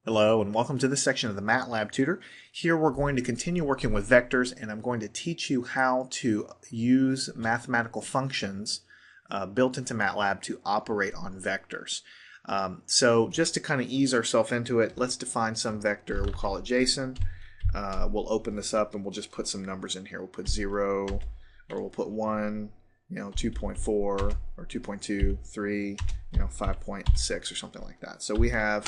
Hello and welcome to this section of the MATLAB tutor. Here we're going to continue working with vectors, and I'm going to teach you how to use mathematical functions built into MATLAB to operate on vectors. So just to kind of ease ourselves into it, let's define some vector. We'll call it Jason. We'll open this up and we'll just put some numbers in here. We'll put 0, or we'll put 1, 2.4 or 2.2, 3, 5.6 or something like that. So we have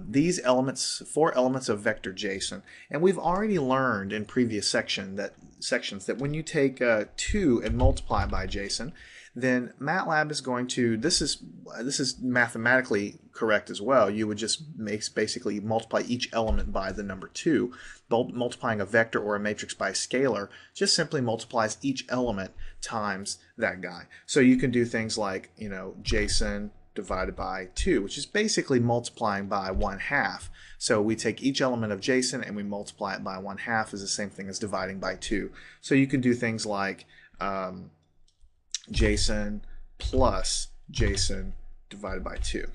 these elements, 4 elements of vector JSON, and we've already learned in previous sections that when you take 2 and multiply by JSON, then MATLAB is going to, this is mathematically correct as well. You would just basically multiply each element by the number 2. Multiplying a vector or a matrix by a scalar just simply multiplies each element times that guy. So you can do things like, JSON divided by 2, which is basically multiplying by 1/2. So we take each element of JSON and we multiply it by 1/2 is the same thing as dividing by 2. So you can do things like JSON plus JSON divided by 2.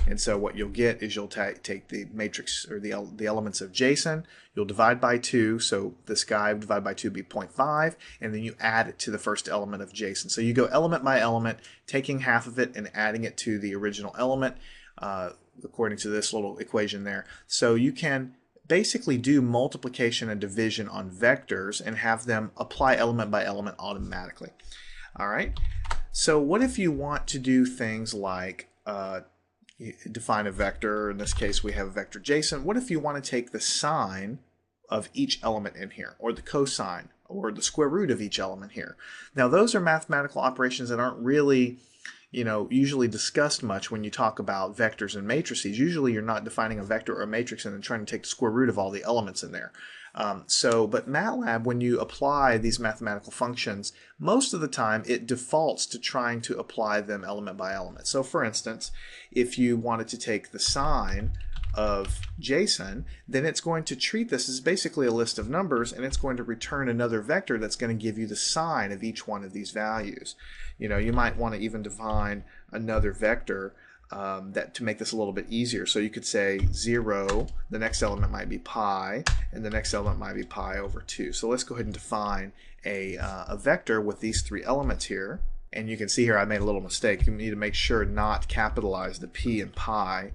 And so what you'll get is you'll take the matrix or the elements of JSON, you'll divide by 2, so this guy divided by 2 would be 0.5, and then you add it to the first element of JSON. So you go element by element, taking half of it and adding it to the original element, according to this little equation there. So you can basically do multiplication and division on vectors and have them apply element by element automatically. All right, so what if you want to do things like define a vector? In this case we have a vector JSON. What if you want to take the sign of each element in here, or the cosine, or the square root of each element here? Now those are mathematical operations that aren't really usually discussed much when you talk about vectors and matrices. Usually you're not defining a vector or a matrix and then trying to take the square root of all the elements in there. But MATLAB, when you apply these mathematical functions, most of the time it defaults to trying to apply them element by element. So for instance, if you wanted to take the sign of JSON, then it's going to treat this as basically a list of numbers, and it's going to return another vector that's going to give you the sign of each one of these values. You might want to even define another vector that to make this a little bit easier. So you could say 0, the next element might be pi, and the next element might be pi over 2. So let's go ahead and define a vector with these 3 elements here. And you can see here I made a little mistake. You need to make sure not capitalize the p in pi.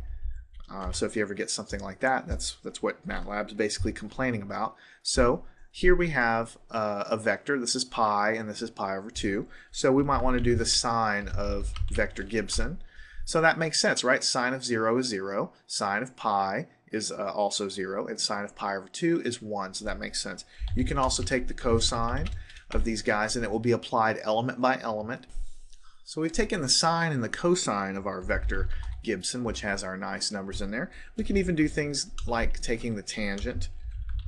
So if you ever get something like that, that's what MATLAB's basically complaining about. So here we have a vector. This is pi and this is pi over 2. So we might want to do the sign of vector Gibson. So that makes sense, right? Sine of 0 is 0. Sine of pi is also 0. And sine of pi over 2 is 1. So that makes sense. You can also take the cosine of these guys and it will be applied element by element. So we've taken the sine and the cosine of our vector Gibson, which has our nice numbers in there. We can even do things like taking the tangent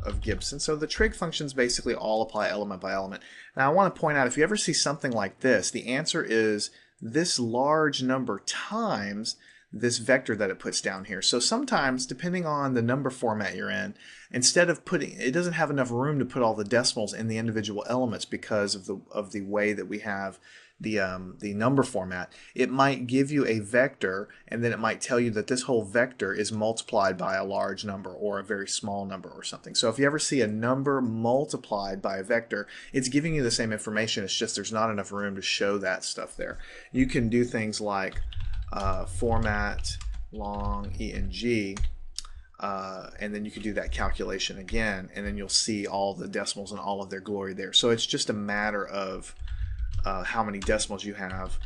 of Gibson. So the trig functions basically all apply element by element. Now I want to point out, if you ever see something like this, the answer is this large number times this vector that it puts down here. So sometimes, depending on the number format you're in, instead of putting, it doesn't have enough room to put all the decimals in the individual elements because of the way that we have the number format. It might give you a vector, and then it might tell you that this whole vector is multiplied by a large number or a very small number or something. So if you ever see a number multiplied by a vector, it's giving you the same information. It's just there's not enough room to show that stuff there. You can do things like format long ENG, and then you can do that calculation again, and then you'll see all the decimals and all of their glory there. So it's just a matter of how many decimals you have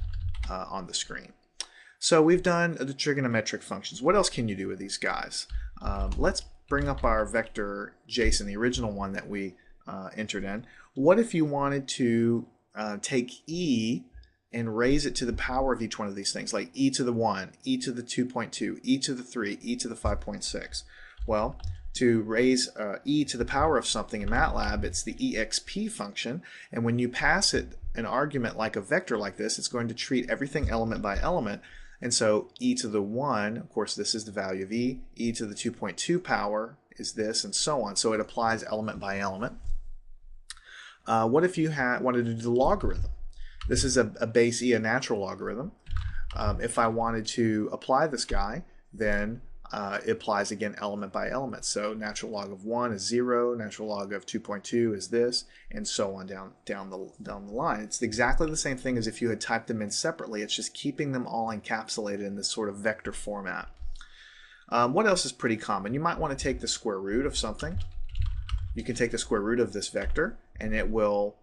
on the screen. So we've done the trigonometric functions. What else can you do with these guys? Let's bring up our vector JSON, the original one that we entered in. What if you wanted to take e and raise it to the power of each one of these things, like e to the 1, e to the 2.2, e to the 3, e to the 5.6? Well, to raise e to the power of something in MATLAB, it's the exp function, and when you pass it an argument like a vector like this, it's going to treat everything element by element. And so e to the 1, of course this is the value of e to the 2.2 power is this, and so on. So it applies element by element. What if you wanted to do the logarithm? This is a base e, a natural logarithm. If I wanted to apply this guy, then it applies again element by element. So natural log of 1 is 0, natural log of 2.2 is this, and so on down the line. It's exactly the same thing as if you had typed them in separately. It's just keeping them all encapsulated in this sort of vector format. What else is pretty common? You might want to take the square root of something. You can take the square root of this vector, and it will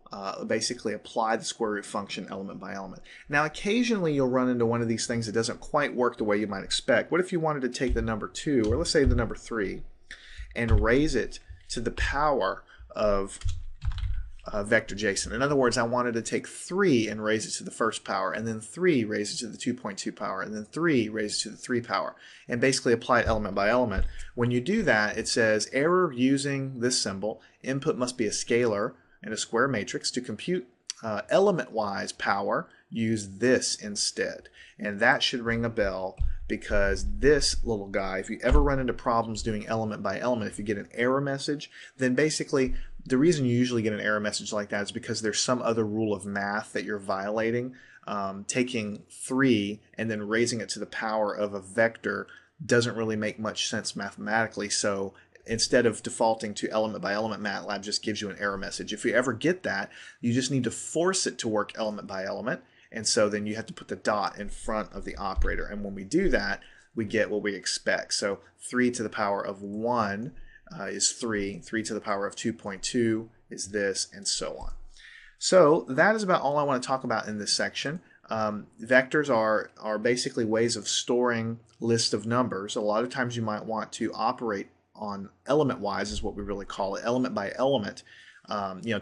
basically apply the square root function element by element. Now, occasionally you'll run into one of these things that doesn't quite work the way you might expect. What if you wanted to take the number 2, or let's say the number 3, and raise it to the power of vector JSON? In other words, I wanted to take 3 and raise it to the first power, and then 3 raise it to the 2.2 power, and then 3 raise it to the 3 power, and basically apply it element by element. When you do that, it says error using this symbol. Input must be a scalar in a square matrix. To compute element-wise power, use this instead. And that should ring a bell, because this little guy, if you ever run into problems doing element by element, if you get an error message, then basically the reason you usually get an error message like that is because there's some other rule of math that you're violating. Taking 3 and then raising it to the power of a vector doesn't really make much sense mathematically. So instead of defaulting to element by element, MATLAB just gives you an error message. If you ever get that, you just need to force it to work element by element. And so then you have to put the dot in front of the operator. And when we do that, we get what we expect. So 3 to the power of 1 is 3. 3 to the power of 2.2 is this, and so on. So that is about all I want to talk about in this section. Vectors are basically ways of storing lists of numbers. A lot of times you might want to operate on element-wise, is what we really call it, element by element.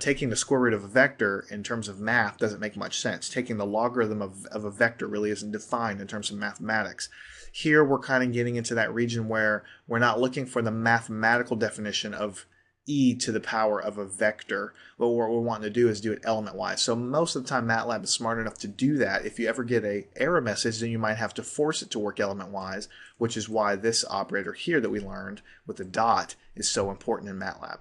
Taking the square root of a vector in terms of math doesn't make much sense. Taking the logarithm of a vector really isn't defined in terms of mathematics. Here we're kind of getting into that region where we're not looking for the mathematical definition of e to the power of a vector, but what we're wanting to do is do it element-wise. So most of the time MATLAB is smart enough to do that. If you ever get an error message, then you might have to force it to work element-wise, which is why this operator here that we learned with the dot is so important in MATLAB.